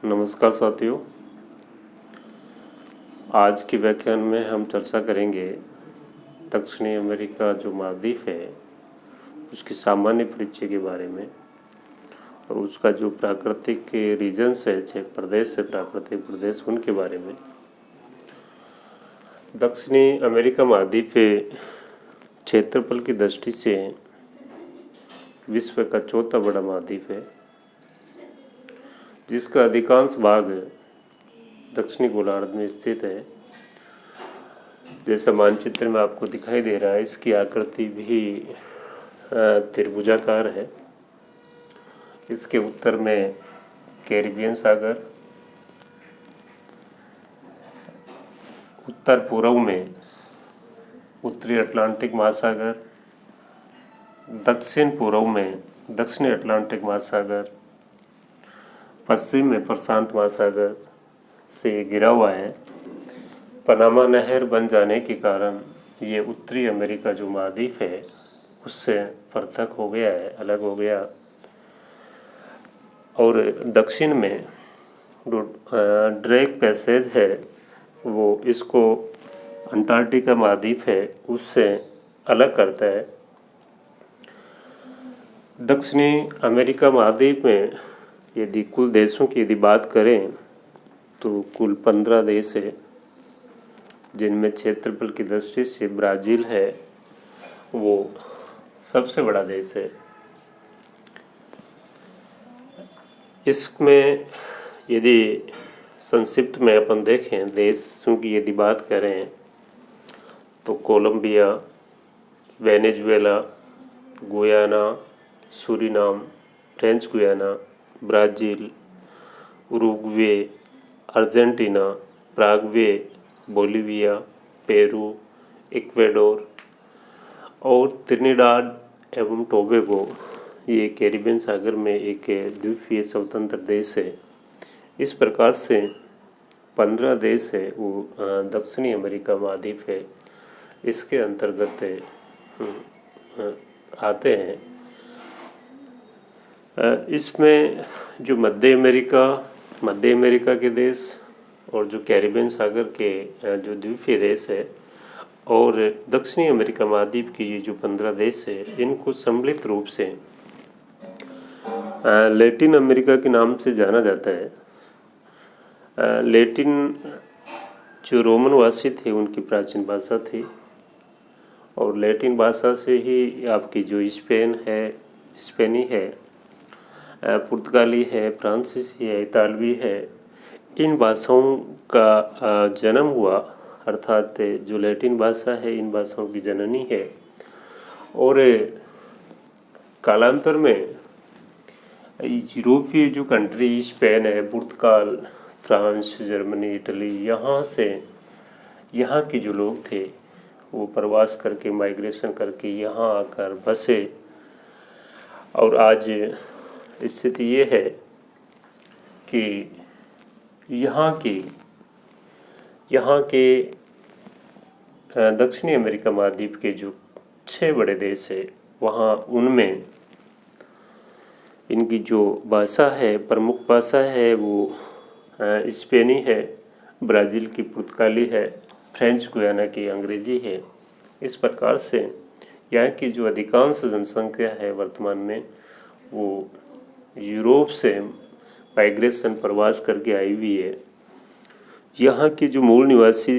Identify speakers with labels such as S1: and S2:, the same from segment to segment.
S1: नमस्कार साथियों। आज के व्याख्यान में हम चर्चा करेंगे दक्षिणी अमेरिका जो महाद्वीप है उसकी सामान्य परिचय के बारे में और उसका जो प्राकृतिक रीजन्स है, प्रदेश है, प्राकृतिक प्रदेश, उनके बारे में। दक्षिणी अमेरिका महाद्वीप क्षेत्रफल की दृष्टि से विश्व का चौथा बड़ा महाद्वीप है, जिसका अधिकांश भाग दक्षिणी गोलार्ध में स्थित है। जैसा मानचित्र में आपको दिखाई दे रहा है, इसकी आकृति भी त्रिभुजाकार है। इसके उत्तर में कैरिबियन सागर, उत्तर पूर्व में उत्तरी अटलांटिक महासागर, दक्षिण पूर्व में दक्षिणी अटलांटिक महासागर, पश्चिम में प्रशांत महासागर से घिरा हुआ है। पनामा नहर बन जाने के कारण ये उत्तरी अमेरिका जो महाद्वीप है उससे पृथक हो गया है, अलग हो गया। और दक्षिण में ड्रेक पैसेज है, वो इसको अंटार्कटिका महाद्वीप है उससे अलग करता है। दक्षिणी अमेरिका महाद्वीप में यदि कुल देशों की यदि बात करें तो कुल 15 देश है, जिनमें क्षेत्रफल की दृष्टि से ब्राज़ील है वो सबसे बड़ा देश है। इसमें यदि संक्षिप्त में अपन देखें, देशों की यदि बात करें तो Colombia, Venezuela, Guyana, Suriname, French Guiana, Brazil, Uruguay, Argentina, Paraguay, Bolivia, Peru, Ecuador और त्रिनिडाद एवं टोबैगो, ये कैरिबियन सागर में एक द्वीपीय स्वतंत्र देश है। इस प्रकार से 15 देश है वो दक्षिणी अमेरिका महाद्वीप है, इसके अंतर्गत आते हैं। इसमें जो मध्य अमेरिका के देश और जो कैरिबियन सागर के जो द्वीपीय देश है और दक्षिणी अमेरिका महाद्वीप की ये जो 15 देश है, इनको सम्मिलित रूप से लैटिन अमेरिका के नाम से जाना जाता है। लैटिन जो रोमन वासी थे उनकी प्राचीन भाषा थी और लैटिन भाषा से ही आपकी जो स्पेनी है, पुर्तगाली है, फ्रांसीसी है, इतालवी है, इन भाषाओं का जन्म हुआ। अर्थात जो लैटिन भाषा है इन भाषाओं की जननी है। और कालांतर में यूरोपीय जो कंट्री स्पेन है, पुर्तगाल, फ्रांस, जर्मनी, इटली, यहाँ के जो लोग थे वो प्रवास करके, माइग्रेशन करके यहाँ आकर बसे। और आज स्थिति ये है कि यहाँ के दक्षिणी अमेरिका महाद्वीप के जो 6 बड़े देश है वहाँ उनमें इनकी जो भाषा है, प्रमुख भाषा है वो स्पेनी है, ब्राज़ील की पुर्तगाली है, फ्रेंच गुयाना की अंग्रेजी है। इस प्रकार से यहाँ की जो अधिकांश जनसंख्या है वर्तमान में वो यूरोप से माइग्रेशन प्रवास करके आई हुई है। यहाँ के जो मूल निवासी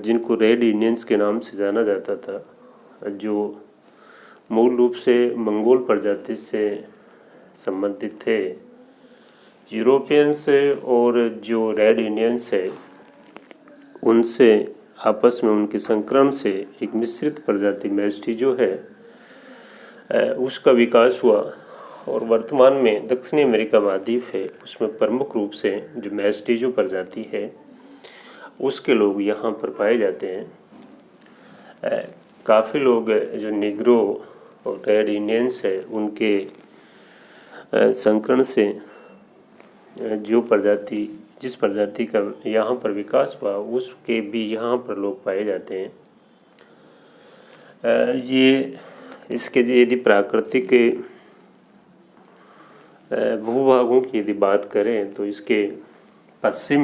S1: जिनको रेड इंडियंस के नाम से जाना जाता था, जो मूल रूप से मंगोल प्रजाति से संबंधित थे, यूरोपियंस और जो रेड इंडियंस है उनसे आपस में उनके संकरण से एक मिश्रित प्रजाति मैस्टी जो है उसका विकास हुआ। और वर्तमान में दक्षिणी अमेरिका महाद्वीप है उसमें प्रमुख रूप से जो मैस्टीजो प्रजाति है उसके लोग यहाँ पर पाए जाते हैं। काफ़ी लोग जो निग्रो और रेड इंडियंस है उनके संकरण से जिस प्रजाति का यहाँ पर विकास हुआ उसके भी यहाँ पर लोग पाए जाते हैं। ये इसके यदि प्राकृतिक भूभागों की यदि बात करें तो इसके पश्चिम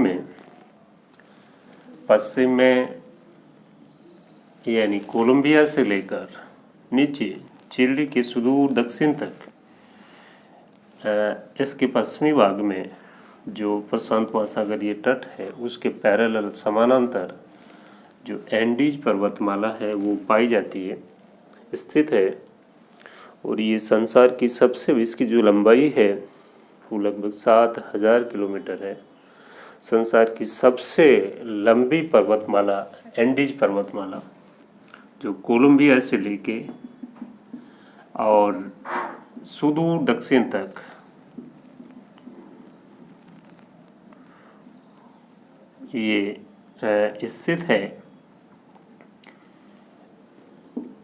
S1: में यानी कोलंबिया से लेकर नीचे चिली के सुदूर दक्षिण तक, इसके पश्चिमी भाग में जो प्रशांत महासागरीय तट है उसके पैरेलल समानांतर जो एंडीज पर्वतमाला है वो पाई जाती है, स्थित है। और ये संसार की सबसे, इसकी जो लंबाई है वो लगभग 7,000 किलोमीटर है। संसार की सबसे लंबी पर्वतमाला एंडीज पर्वतमाला जो कोलंबिया से लेके और सुदूर दक्षिण तक ये स्थित है।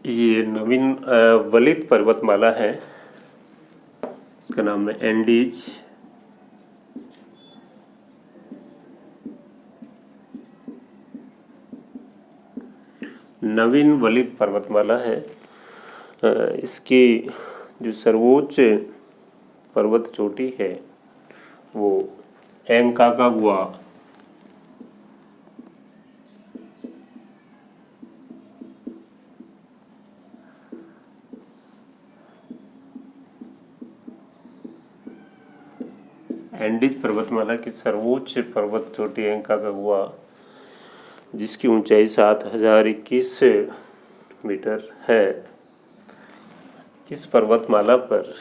S1: ये नवीन वलित पर्वतमाला है, इसका नाम है एंडीज। नवीन वलित पर्वतमाला है। इसकी जो सर्वोच्च पर्वत चोटी है वो एंकाकागुआ एंडीज पर्वतमाला की सर्वोच्च पर्वत चोटी एंकाकागुआ, जिसकी ऊंचाई 7,021 मीटर है। इस पर्वतमाला पर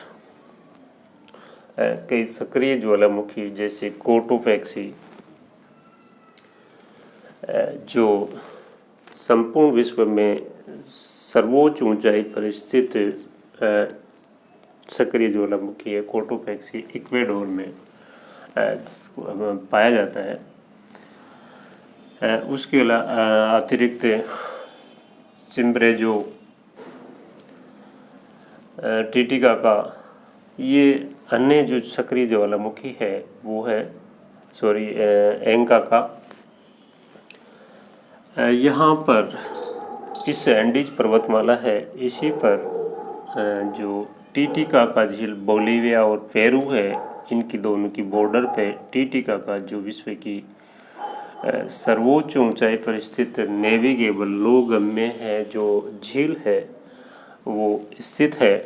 S1: कई सक्रिय ज्वालामुखी जैसे कोटोपैक्सी, जो संपूर्ण विश्व में सर्वोच्च ऊंचाई पर स्थित सक्रिय ज्वालामुखी है। कोटोपैक्सी इक्वेडोर में पाया जाता है। उसके अतिरिक्त चिम्ब्रेजो, टिटिकाका, ये अन्य जो सक्रिय ज्वालामुखी है वो है एंकाका। यहाँ पर इस एंडीज पर्वतमाला है, इसी पर जो टिटिकाका झील बोलीविया और पेरू है, इनकी दोनों की बॉर्डर पे टिटिकाका जो विश्व की सर्वोच्च ऊंचाई पर स्थित नेविगेबल लोहगम्य है जो झील है वो स्थित है।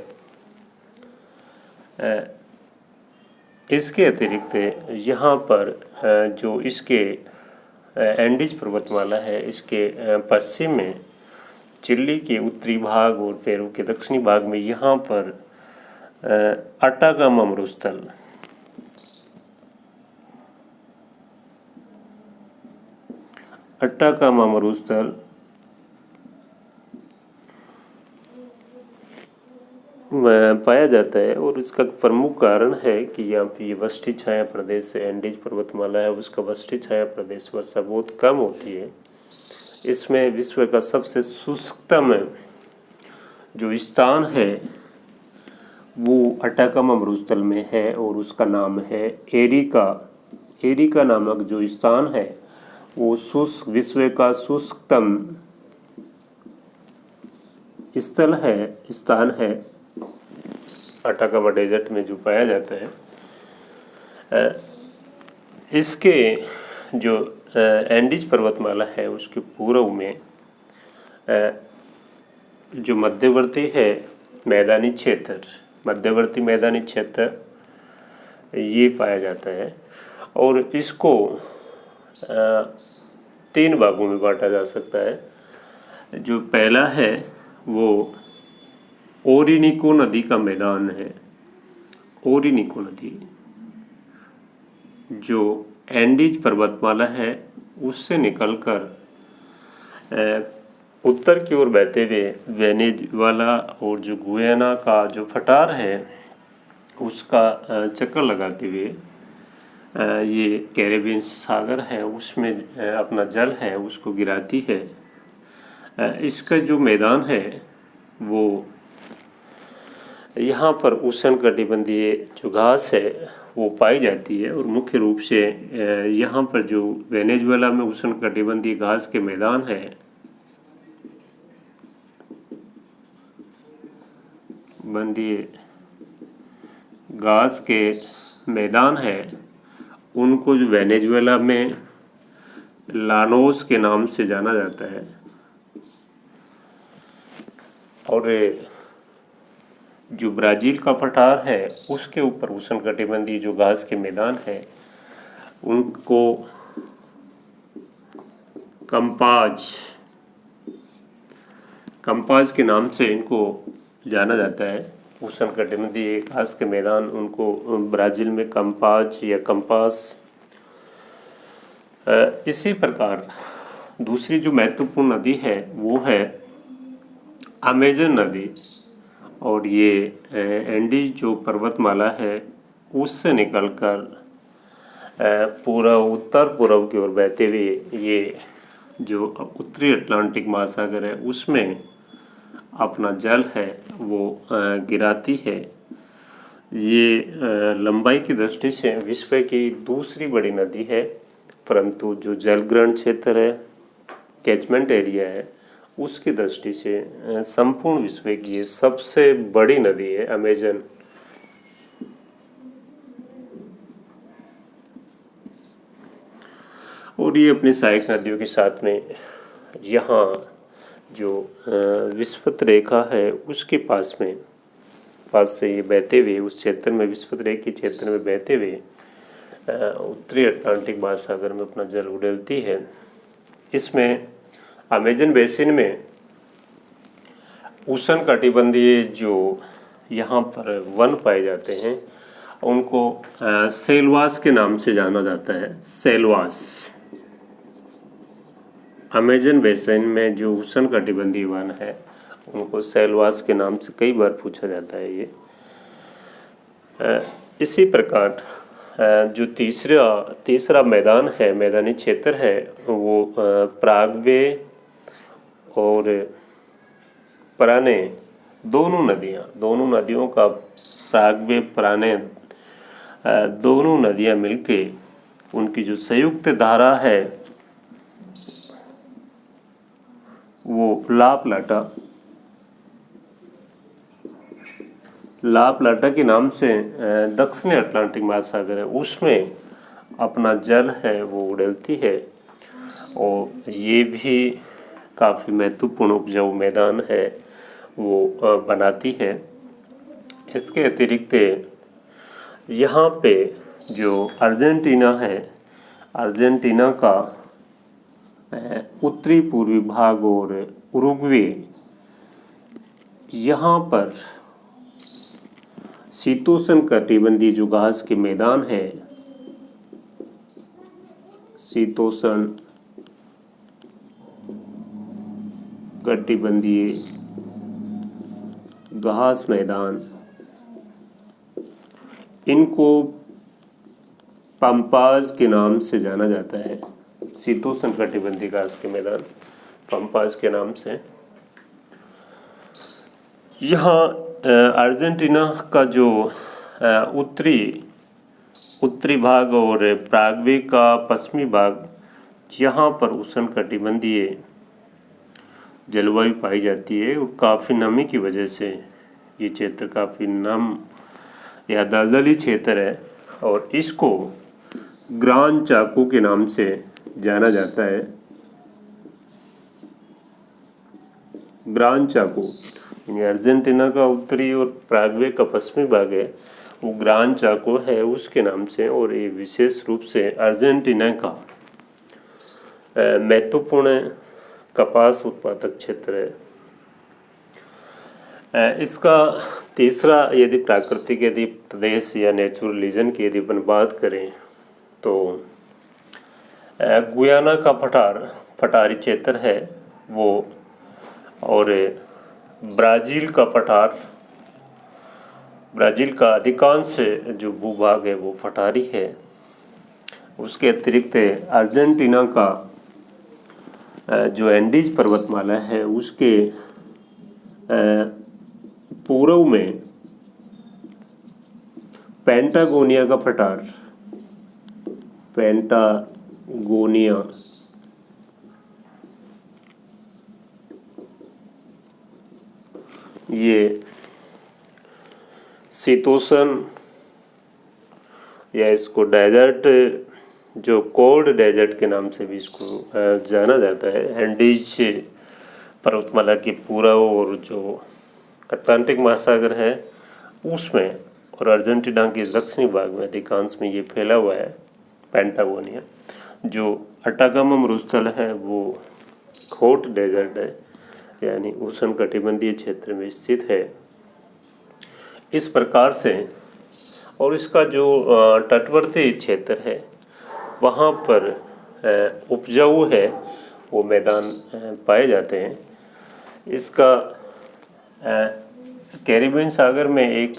S1: इसके अतिरिक्त यहाँ पर जो इसके एंडीज पर्वतमाला है, इसके पश्चिम में चिली के उत्तरी भाग और पेरू के दक्षिणी भाग में यहाँ पर अटाकामा मरुस्थल, अटाकामा मरुस्थल पाया जाता है। और इसका प्रमुख कारण है कि यहाँ पे ये वृष्टि छाया प्रदेश है। एंडीज पर्वतमाला है, उसका वृष्टि छाया प्रदेश वर्षा बहुत कम होती है। इसमें विश्व का सबसे शुष्कतम जो स्थान है वो अटाकामा मरुस्थल में है और उसका नाम है एरिका। एरिका नामक जो स्थान है वो शुष्क, विश्व का शुष्कतम स्थान है अटाकामा डेजर्ट में जो पाया जाता है। इसके जो एंडीज पर्वतमाला है उसके पूर्व में जो मध्यवर्ती मैदानी क्षेत्र ये पाया जाता है। और इसको 3 भागों में बांटा जा सकता है। जो पहला है वो ओरिनिको नदी का मैदान है। ओरिनिको नदी जो एंडीज पर्वतमाला है उससे निकलकर उत्तर की ओर बहते हुए वेनेजुएला और जो गुयाना का जो पठार है उसका चक्कर लगाते हुए ये कैरेबियन सागर है उसमें अपना जल है उसको गिराती है। इसका जो मैदान है वो यहाँ पर उष्णकटिबंधीय जो घास है वो पाई जाती है। और मुख्य रूप से यहाँ पर जो वेनेजुएला में उष्णकटिबंधीय घास के मैदान है, बंधीय घास के मैदान है, उनको जो वेनेजुएला में लानोस के नाम से जाना जाता है, और जो ब्राज़ील का पठार है उसके ऊपर उष्णकटिबंधीय जो घास के मैदान है उनको कंपाज के नाम से इनको जाना जाता है। उष्णकटिबंधीय घास के मैदान उनको ब्राज़ील में कंपाज या कंपास। इसी प्रकार दूसरी जो महत्वपूर्ण नदी है वो है अमेजन नदी, और ये एंडीज जो पर्वतमाला है उससे निकलकर पूरा उत्तर पूर्व की ओर बहते हुए ये जो उत्तरी अटलांटिक महासागर है उसमें अपना जल है वो गिराती है। ये लंबाई की दृष्टि से विश्व की दूसरी बड़ी नदी है, परंतु जो जलग्रहण क्षेत्र है, कैचमेंट एरिया है, उसकी दृष्टि से संपूर्ण विश्व की ये सबसे बड़ी नदी है अमेजन। और ये अपनी सहायक नदियों के साथ में यहाँ जो विषुवत रेखा है उसके पास से ये बहते हुए उस क्षेत्र में, विषुवत रेखा के क्षेत्र में बहते हुए उत्तरी अटलांटिक महासागर में अपना जल उड़ेलती है। इसमें अमेजन बेसिन में उष्णकटिबंधीय जो यहाँ पर वन पाए जाते हैं उनको सेलवास के नाम से जाना जाता है। सेलवास, अमेजन बेसिन में जो उष्णकटिबंधीय वन है उनको सेलवास के नाम से कई बार पूछा जाता है ये। इसी प्रकार जो तीसरा मैदान है, मैदानी क्षेत्र है, वो पराग्वे और पराने दोनों नदियों का, पराग्वे पराने दोनों नदियाँ मिलके उनकी जो संयुक्त धारा है वो लाप-लाटा के नाम से दक्षिणी अटलांटिक महासागर है उसमें अपना जल है वो उड़ेलती है, और ये भी काफ़ी महत्वपूर्ण उपजाऊ मैदान है वो बनाती है। इसके अतिरिक्त यहाँ पे जो अर्जेंटीना है, अर्जेंटीना का उत्तरी पूर्वी भाग और उरुग्वे, यहाँ पर शीतोष्ण कटिबंधीय जो घास के मैदान है, शीतोष्ण कटिबंधीय घास मैदान, इनको पंपाज के नाम से जाना जाता है। शीतोष्ण कटिबंधीय घास के मैदान पंपाज के नाम से। यहाँ अर्जेंटीना का जो उत्तरी भाग और पराग्वे का पश्चिमी भाग, यहाँ पर उष्णकटिबंधीय जलवायु पाई जाती है, और काफ़ी नमी की वजह से ये क्षेत्र काफ़ी नम या दलदली क्षेत्र है, और इसको ग्रान चाको के नाम से जाना जाता है। ग्रान चाको यानी अर्जेंटीना का उत्तरी और पराग्वे का पश्चिमी भाग है वो ग्रान चाको है उसके नाम से, और ये विशेष रूप से अर्जेंटीना का महत्वपूर्ण कपास उत्पादक क्षेत्र है। इसका तीसरा यदि प्राकृतिक यदि प्रदेश या नेचुरल रीजन की यदि अपन बात करें तो गुयाना का पठारी क्षेत्र है वो, और ब्राज़ील का पठार, ब्राज़ील का अधिकांश जो भूभाग है वो पठारी है। उसके अतिरिक्त अर्जेंटीना का जो एंडीज पर्वतमाला है उसके पूर्व में पेंटागोनिया का पठार, पेंटागोनिया ये शीतोष्ण या इसको डेजर्ट, जो कोल्ड डेजर्ट के नाम से भी इसको जाना जाता है। एंडीज पर्वतमाला की पूरा और जो अटलांटिक महासागर है उसमें और अर्जेंटीना के दक्षिणी भाग में अधिकांश में ये फैला हुआ है पैटागोनिया। जो अटाकामा मरुस्थल है वो हॉट डेजर्ट है, यानी उष्णकटिबंधीय क्षेत्र में स्थित है। इस प्रकार से, और इसका जो तटवर्ती क्षेत्र है वहाँ पर उपजाऊ है वो मैदान पाए जाते हैं। इसका कैरिबियन सागर में एक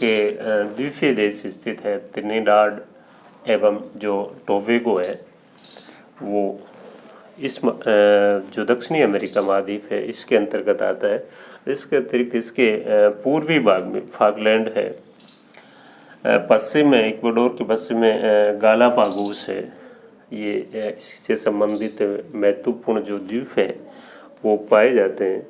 S1: द्वीपीय देश स्थित है त्रिनिदाद एवं जो टोबैगो है वो इस जो दक्षिणी अमेरिका महाद्वीप है इसके अंतर्गत आता है। इसके अतिरिक्त इसके पूर्वी भाग में फॉकलैंड है, पश्चिम में इक्वाडोर के पश्चिम में गालापागोस है। ये इससे संबंधित महत्वपूर्ण जो द्वीप है वो पाए जाते हैं।